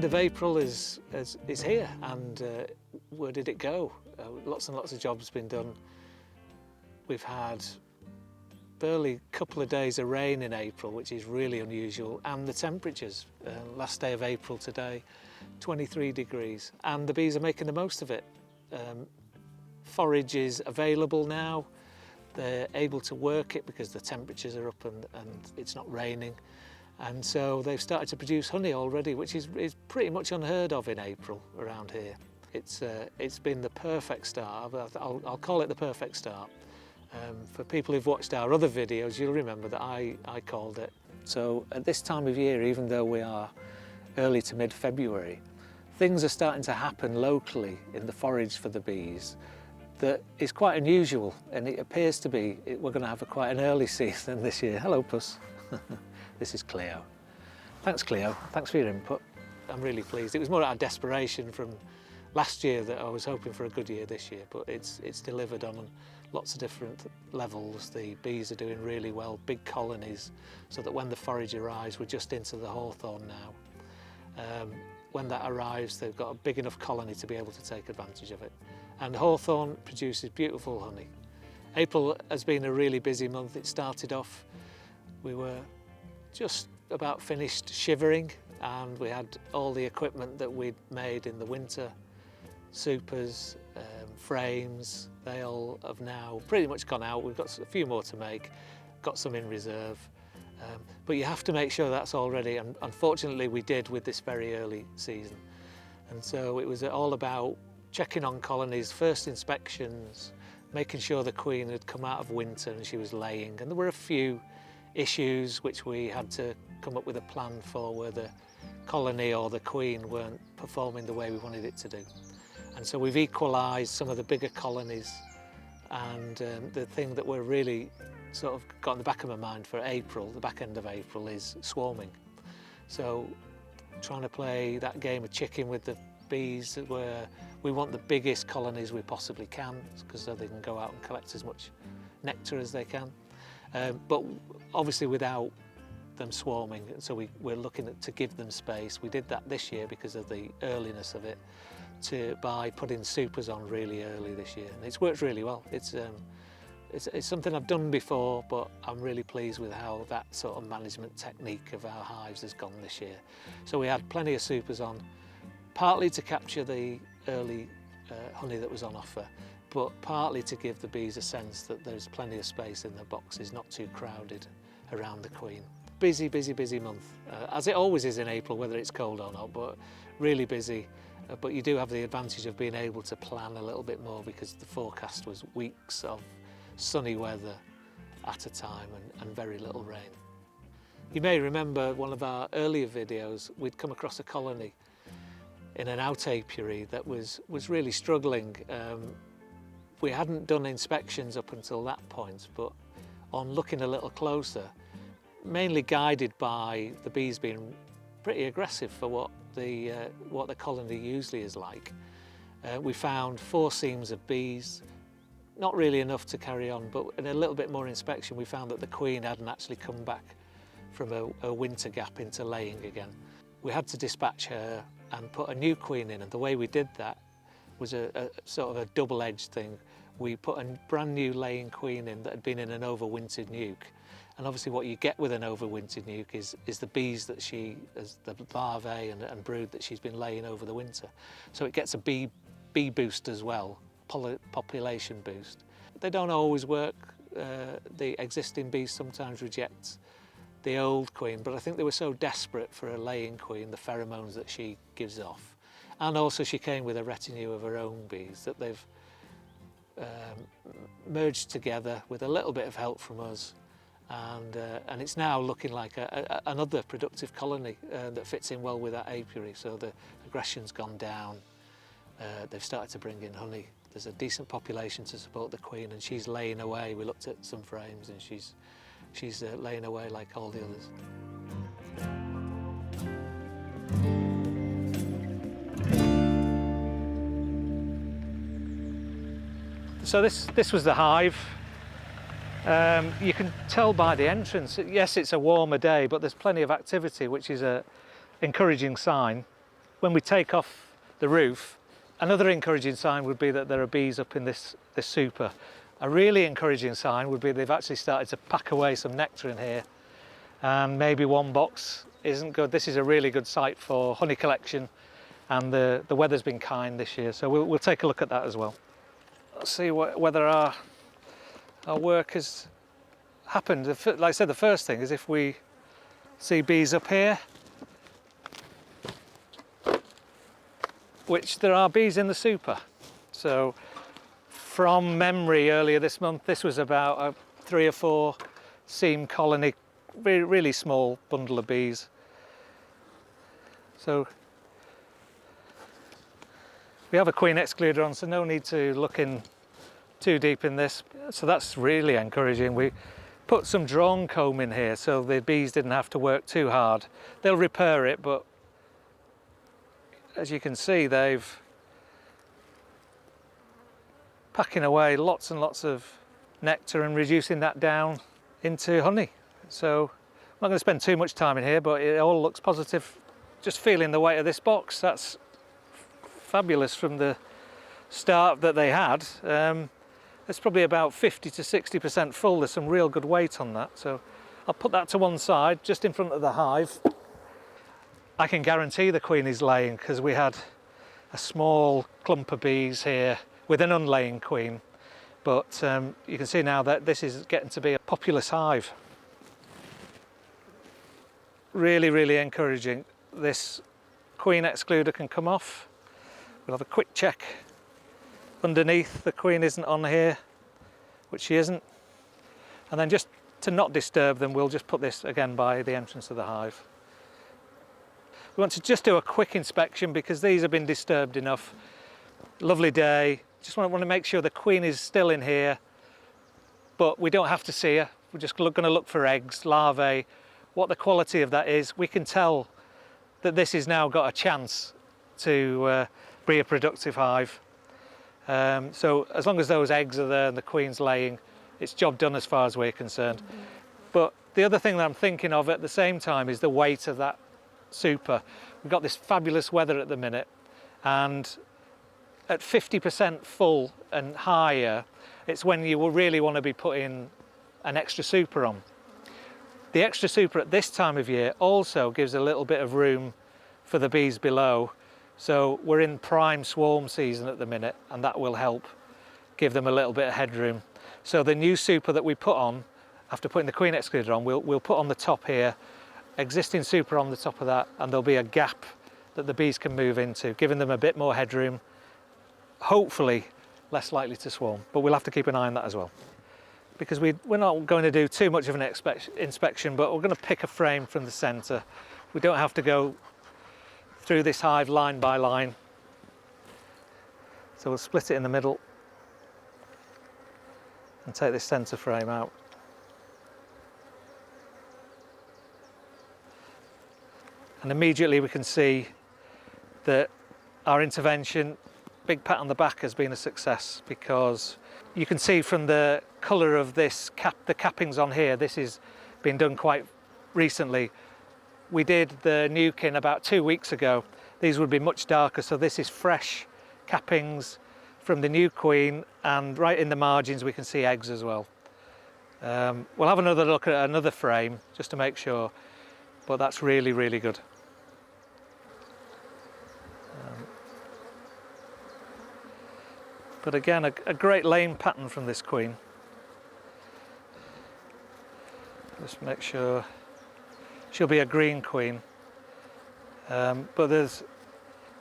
End of April is here, and where did it go? Lots and lots of jobs been done. We've had barely a couple of days of rain in April, which is really unusual, and the temperatures, last day of April today, 23 degrees, and the bees are making the most of it. Forage is available now. They're able to work it because the temperatures are up and it's not raining. And so they've started to produce honey already, which is pretty much unheard of in April around here. It's been the perfect start. I'll call it the perfect start. For people who've watched our other videos, you'll remember that I called it. So at this time of year, even though we are early to mid-February, things are starting to happen locally in the forage for the bees that is quite unusual, and it appears to be we're going to have quite an early season this year. Hello, Puss. This is Cleo. Thanks, Cleo. Thanks for your input. I'm really pleased. It was more out of desperation from last year that I was hoping for a good year this year, but it's delivered on lots of different levels. The bees are doing really well, big colonies, so that when the forage arrives, we're just into the hawthorn now. When that arrives, they've got a big enough colony to be able to take advantage of it. And hawthorn produces beautiful honey. April has been a really busy month. It started off, we were just about finished shivering, and we had all the equipment that we'd made in the winter, supers, frames. They all have now pretty much gone out. We've got a few more to make, got some in reserve. But you have to make sure that's all ready, and unfortunately we did with this very early season. And so it was all about checking on colonies, first inspections, making sure the queen had come out of winter and she was laying. And there were a few issues which we had to come up with a plan for, where the colony or the queen weren't performing the way we wanted it to do. And so we've equalised some of the bigger colonies, and the thing that we're really sort of got in the back of my mind for April, the back end of April, is swarming. So trying to play that game of chicken with the bees, where we want the biggest colonies we possibly can, because so they can go out and collect as much nectar as they can, but obviously without them swarming. So we're looking to give them space. We did that this year because of the earliness of it, by putting supers on really early this year, and it's worked really well. It's something I've done before, but I'm really pleased with how that sort of management technique of our hives has gone this year. So we had plenty of supers on, partly to capture the early honey that was on offer, but partly to give the bees a sense that there's plenty of space in the boxes, not too crowded around the queen. Busy, busy, busy month, as it always is in April, whether it's cold or not, but really busy. But you do have the advantage of being able to plan a little bit more, because the forecast was weeks of sunny weather at a time and very little rain. You may remember one of our earlier videos, we'd come across a colony in an out apiary that was really struggling. We hadn't done inspections up until that point, but on looking a little closer, mainly guided by the bees being pretty aggressive for what the colony usually is like, we found 4 seams of bees. Not really enough to carry on, but in a little bit more inspection we found that the queen hadn't actually come back from a winter gap into laying again. We had to dispatch her and put a new queen in, and the way we did that was a sort of a double-edged thing. We put a brand new laying queen in that had been in an overwintered nuke, and obviously what you get with an overwintered nuke is the bees that the larvae and brood that she's been laying over the winter. So it gets a bee boost as well, population boost. They don't always work. The existing bees sometimes reject the old queen, but I think they were so desperate for a laying queen, the pheromones that she gives off, and also she came with a retinue of her own bees, that they've merged together with a little bit of help from us, and it's now looking like another productive colony that fits in well with that apiary. So the aggression's gone down. They've started to bring in honey. There's a decent population to support the queen, and she's laying away. We looked at some frames, and she's laying away like all the others. So this was the hive. You can tell by the entrance, yes, it's a warmer day, but there's plenty of activity, which is an encouraging sign. when we take off the roof, another encouraging sign would be that there are bees up in this super. A really encouraging sign would be they've actually started to pack away some nectar in here, and maybe one box isn't good. This is a really good site for honey collection, and the weather's been kind this year, so we'll take a look at that as well. Let's see whether our work has happened. Like I said, the first thing is if we see bees up here, which there are bees in the super. So from memory earlier this month, this was about a 3 or 4 seam colony, really small bundle of bees. So we have a queen excluder on, so no need to look in too deep in this. So that's really encouraging. We put some drawn comb in here so the bees didn't have to work too hard. They'll repair it, but as you can see, they've packing away lots and lots of nectar and reducing that down into honey. So I'm not going to spend too much time in here, but it all looks positive. Just feeling the weight of this box, that's fabulous from the start that they had. It's probably about 50 to 60% full. There's some real good weight on that. So I'll put that to one side, just in front of the hive. I can guarantee the queen is laying because we had a small clump of bees here with an unlaying queen. But you can see now that this is getting to be a populous hive. Really, really encouraging. This queen excluder can come off. We'll have a quick check underneath. The queen isn't on here, which she isn't. And then just to not disturb them, we'll just put this again by the entrance of the hive. We want to just do a quick inspection because these have been disturbed enough. Lovely day. Just want to make sure the queen is still in here, but we don't have to see her. We're just going to look for eggs, larvae, what the quality of that is. We can tell that this has now got a chance to be a productive hive. So as long as those eggs are there and the queen's laying, it's job done as far as we're concerned. But the other thing that I'm thinking of at the same time is the weight of that super. We've got this fabulous weather at the minute, and at 50% full and higher, it's when you will really want to be putting an extra super on. The extra super at this time of year also gives a little bit of room for the bees below. So we're in prime swarm season at the minute, and that will help give them a little bit of headroom. So the new super that we put on, after putting the queen excluder on, we'll put on the top here, existing super on the top of that, and there'll be a gap that the bees can move into, giving them a bit more headroom, hopefully less likely to swarm. But we'll have to keep an eye on that as well. Because we're not going to do too much of an inspection, but we're going to pick a frame from the centre. We don't have to go through this hive line by line. So we'll split it in the middle and take this centre frame out. And immediately we can see that our intervention, big pat on the back, has been a success, because you can see from the colour of this the cappings on here, this has been done quite recently. We did the nuking about 2 weeks ago. These would be much darker, so this is fresh cappings from the new queen, and right in the margins we can see eggs as well. We'll have another look at another frame just to make sure, but that's really, really good. But again, a great laying pattern from this queen. Just make sure she'll be a green queen. But there's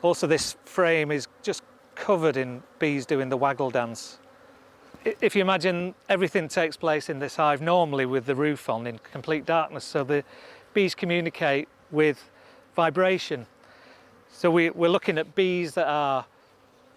also, this frame is just covered in bees doing the waggle dance. If you imagine, everything takes place in this hive normally with the roof on in complete darkness, so the bees communicate with vibration. So we're looking at bees that are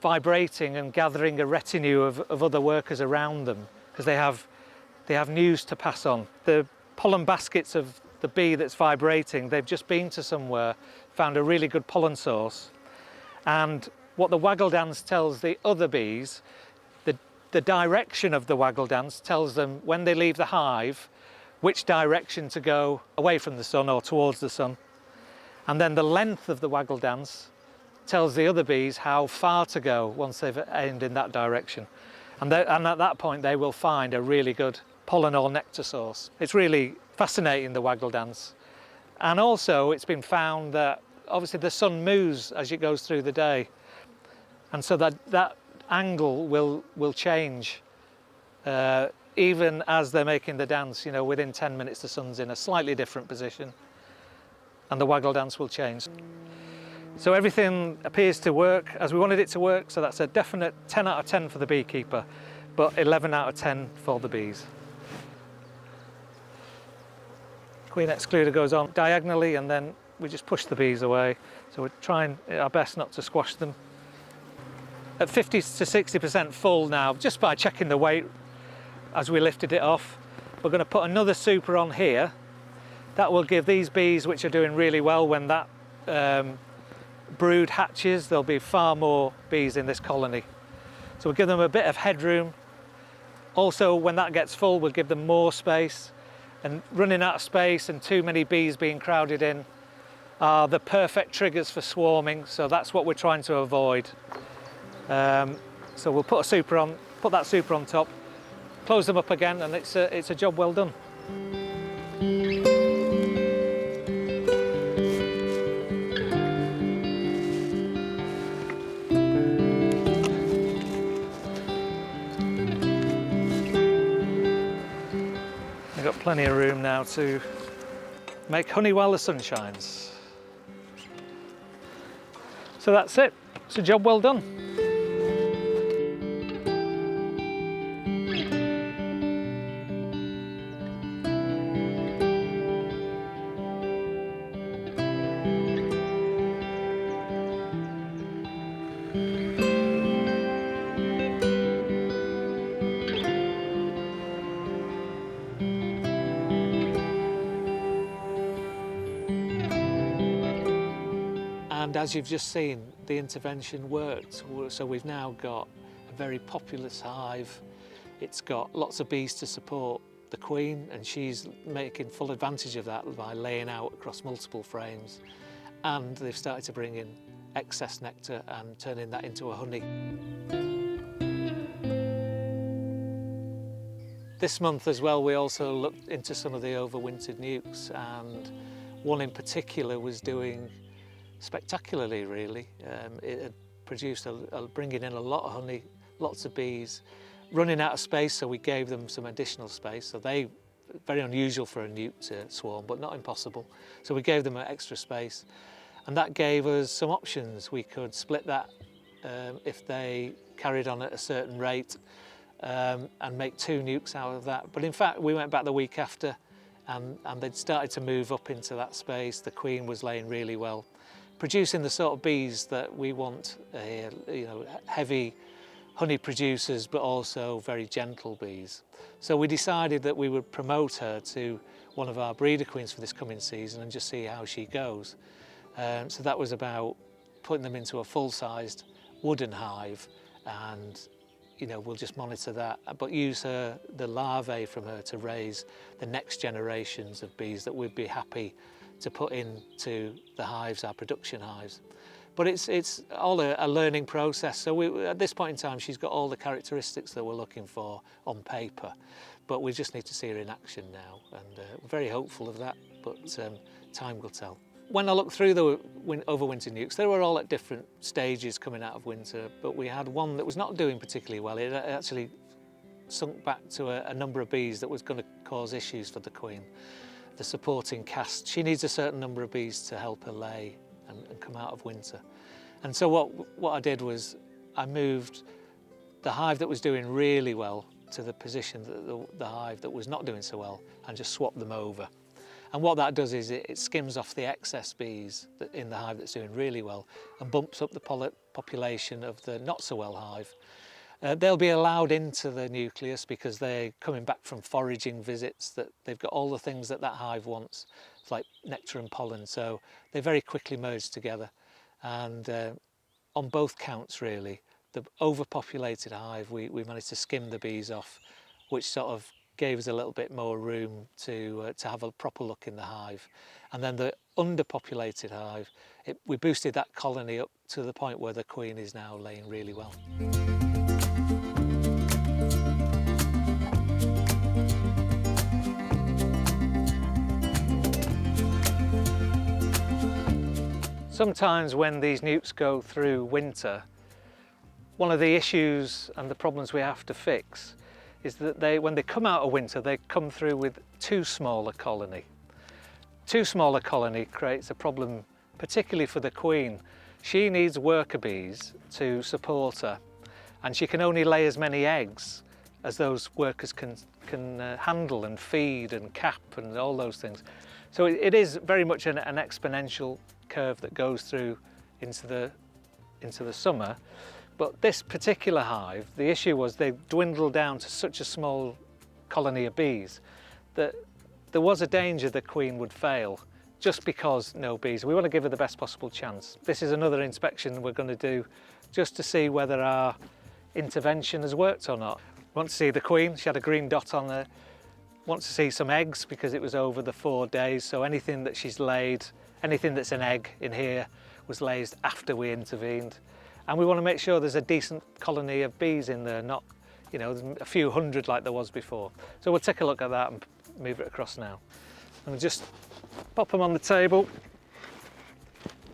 vibrating and gathering a retinue of other workers around them, because they have news to pass on. The pollen baskets of the bee that's vibrating, they've just been to somewhere, found a really good pollen source, and what the waggle dance tells the other bees, the direction of the waggle dance tells them when they leave the hive which direction to go away from the sun or towards the sun, and then the length of the waggle dance tells the other bees how far to go once they've aimed in that direction. And at that point they will find a really good pollen or nectar source. It's really fascinating, the waggle dance. And also it's been found that obviously the sun moves as it goes through the day, and so that angle will change even as they're making the dance. You know, within 10 minutes the sun's in a slightly different position and the waggle dance will change. So everything appears to work as we wanted it to work, so that's a definite 10 out of 10 for the beekeeper, but 11 out of 10 for the bees. Queen excluder goes on diagonally and then we just push the bees away. So we're trying our best not to squash them. At 50 to 60% full now, just by checking the weight as we lifted it off, we're going to put another super on here. That will give these bees, which are doing really well, when that brood hatches, there'll be far more bees in this colony. So we'll give them a bit of headroom. Also, when that gets full, we'll give them more space. And running out of space and too many bees being crowded in are the perfect triggers for swarming, so that's what we're trying to avoid. So we'll put that super on top, close them up again, and it's a job well done. We've got plenty of room now to make honey while the sun shines. So that's it. It's a job well done. And as you've just seen, the intervention worked. So we've now got a very populous hive. It's got lots of bees to support the queen, and she's making full advantage of that by laying out across multiple frames. And they've started to bring in excess nectar and turning that into a honey. This month as well, we also looked into some of the overwintered nukes, and one in particular was doing spectacularly, really. It had produced, bringing in a lot of honey, lots of bees, running out of space, so we gave them some additional space. So very unusual for a nuke to swarm, but not impossible. So we gave them extra space, and that gave us some options. We could split that if they carried on at a certain rate and make 2 nukes out of that. But in fact, we went back the week after, and they'd started to move up into that space. The queen was laying really well, producing the sort of bees that we want here, you know, heavy honey producers, but also very gentle bees. So we decided that we would promote her to one of our breeder queens for this coming season and just see how she goes. So that was about putting them into a full-sized wooden hive, and you know, we'll just monitor that, but use the larvae from her to raise the next generations of bees that we'd be happy to put into the hives, our production hives. But it's all a learning process. So at this point in time, she's got all the characteristics that we're looking for on paper, but we just need to see her in action now, and we're very hopeful of that, but time will tell. When I looked through the overwinter nukes, they were all at different stages coming out of winter, but we had one that was not doing particularly well. It actually sunk back to a number of bees that was going to cause issues for the queen. The supporting cast, she needs a certain number of bees to help her lay and come out of winter. And so what I did was I moved the hive that was doing really well to the position that the hive that was not doing so well, and just swapped them over. And what that does is it skims off the excess bees in the hive that's doing really well and bumps up the population of the not so well hive. They'll be allowed into the nucleus because they're coming back from foraging visits, that they've got all the things that hive wants, like nectar and pollen, so they very quickly merge together. And on both counts really, the overpopulated hive, we managed to skim the bees off, which sort of gave us a little bit more room to have a proper look in the hive. And then the underpopulated hive, we boosted that colony up to the point where the queen is now laying really well. Sometimes when these newts go through winter, one of the issues and the problems we have to fix is that when they come out of winter, they come through with too small a colony. Too small a colony creates a problem, particularly for the queen. She needs worker bees to support her, and she can only lay as many eggs as those workers can handle and feed and cap and all those things. So it is very much an exponential curve that goes through into the summer. But this particular hive, the issue was they dwindled down to such a small colony of bees that there was a danger the queen would fail just because no bees. We want to give her the best possible chance. This is another inspection we're going to do just to see whether our intervention has worked or not. We want to see the queen. She had a green dot on her. Want to see some eggs because it was over the 4 days, so anything that she's laid, anything that's an egg in here was laid after we intervened. And we want to make sure there's a decent colony of bees in there, not, you know, a few hundred like there was before. So we'll take a look at that and move it across now. And we'll just pop them on the table,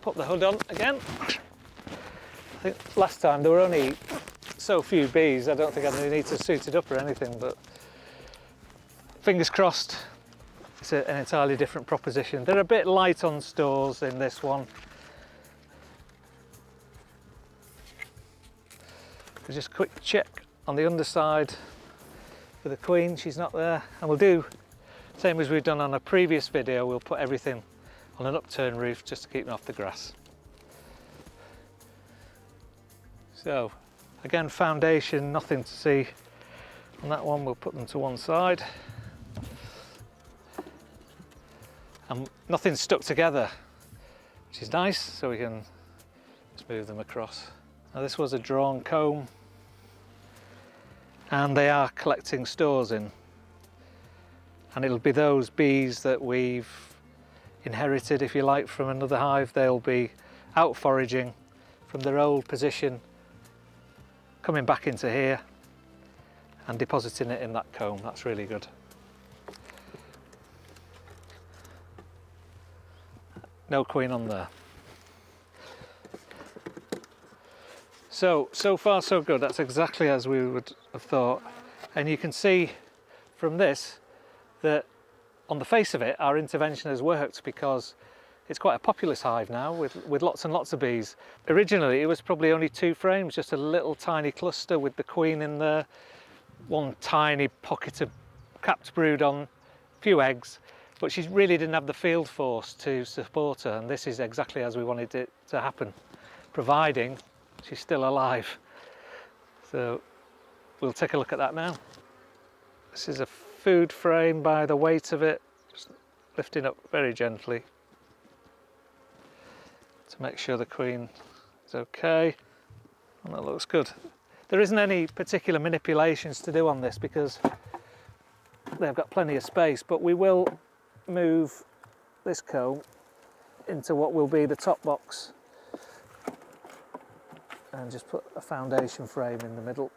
put the hood on again. I think last time there were only so few bees, I don't think I need to suit it up or anything, but fingers crossed, it's an entirely different proposition. They're a bit light on stores in this one. We'll just quick check on the underside for the queen, she's not there. And we'll do the same as we've done on a previous video, we'll put everything on an upturned roof just to keep them off the grass. So again, foundation, nothing to see on that one, we'll put them to one side. And nothing's stuck together, which is nice, so we can just move them across. Now this was a drawn comb, and they are collecting stores in. And it'll be those bees that we've inherited, if you like, from another hive. They'll be out foraging from their old position, coming back into here and depositing it in that comb. That's really good. No queen on there. So far so good. That's exactly as we would have thought. And you can see from this that on the face of it, our intervention has worked because it's quite a populous hive now with lots and lots of bees. Originally, it was probably only 2 frames, just a little tiny cluster with the queen in there, one tiny pocket of capped brood on, a few eggs. But she really didn't have the field force to support her, and this is exactly as we wanted it to happen, providing she's still alive. So we'll take a look at that now. This is a food frame by the weight of it, just lifting up very gently to make sure the queen is okay. And that looks good. There isn't any particular manipulations to do on this because they've got plenty of space, but we will move this comb into what will be the top box and just put a foundation frame in the middle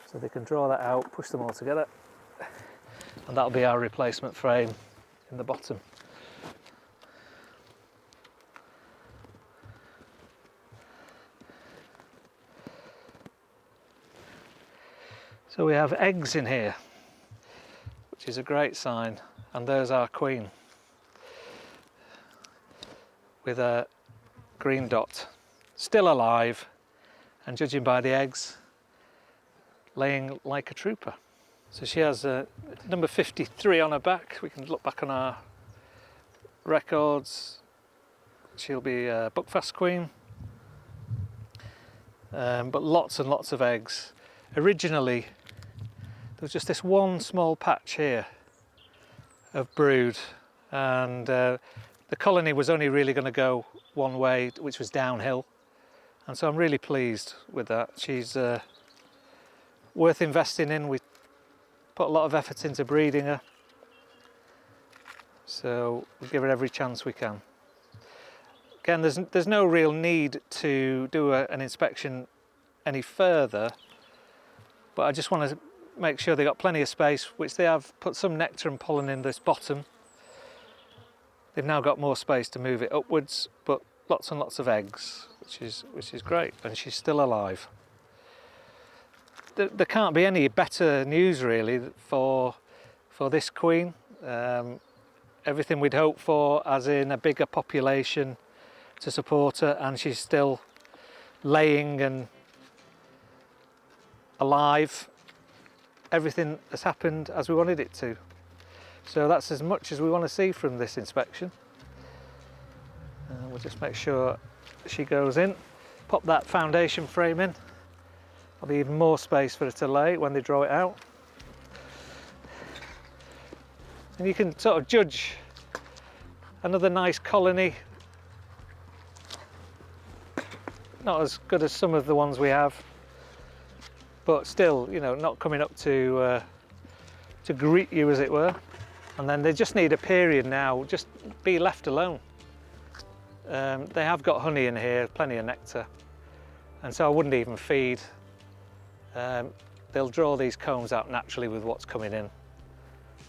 so they can draw that out, push them all together, and that'll be our replacement frame in the bottom. So we have eggs in here, which is a great sign, and there's our queen with a green dot, still alive, and judging by the eggs, laying like a trooper. So she has a number 53 on her back. We can look back on our records. She'll be a Buckfast queen, but lots and lots of eggs. Originally, there was just this one small patch here of brood, and the colony was only really going to go one way, which was downhill, and so I'm really pleased with that. She's worth investing in. We put a lot of effort into breeding her, so we'll give her every chance we can. Again, there's no real need to do an inspection any further, but I just want to make sure they've got plenty of space, which they have. Put some nectar and pollen in this bottom. They've now got more space to move it upwards, but lots and lots of eggs, which is great, and she's still alive. There can't be any better news really for this queen. Everything we'd hoped for, as in a bigger population to support her, and she's still laying and alive. Everything has happened as we wanted it to. So that's as much as we want to see from this inspection. We'll just make sure she goes in. Pop that foundation frame in. There'll be even more space for her to lay when they draw it out. And you can sort of judge another nice colony. Not as good as some of the ones we have, but still, you know, not coming up to greet you, as it were. And then they just need a period now, just be left alone. They have got honey in here, plenty of nectar, and so I wouldn't even feed. They'll draw these combs out naturally with what's coming in,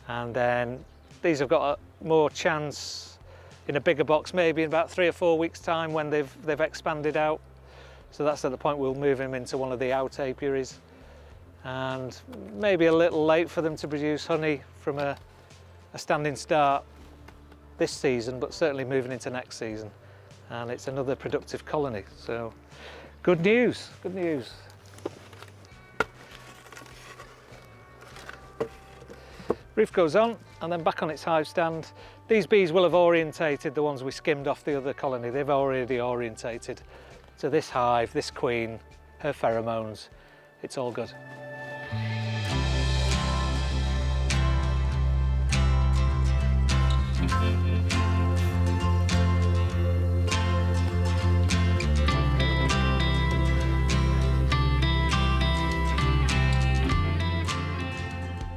and then these have got a more chance in a bigger box, maybe in about 3 or 4 weeks' time, when they've expanded out. So that's at the point we'll move them into one of the out apiaries, and maybe a little late for them to produce honey from a standing start this season, but certainly moving into next season. And it's another productive colony, so good news, good news. Roof goes on, and then back on its hive stand. These bees will have orientated, the ones we skimmed off the other colony, they've already orientated to this hive, this queen, her pheromones. It's all good.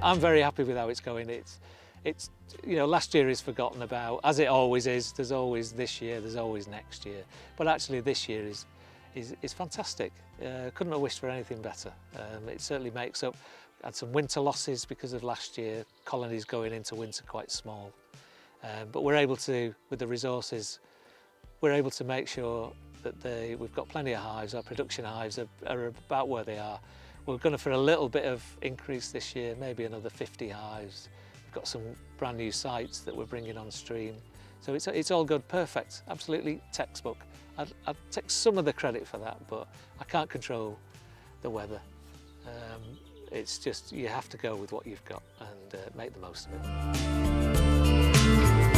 I'm very happy with how it's going. It's you know, last year is forgotten about, as it always is. There's always this year, there's always next year. But actually this year is fantastic. Couldn't have wished for anything better. It certainly makes up. Had some winter losses because of last year, colonies going into winter quite small. But we're able to, with the resources, we're able to make sure that we've got plenty of hives. Our production hives are about where they are. We're going for a little bit of increase this year, maybe another 50 hives. We've got some brand new sites that we're bringing on stream. So it's all good, perfect, absolutely textbook. I'd take some of the credit for that, but I can't control the weather. It's just, you have to go with what you've got and make the most of it.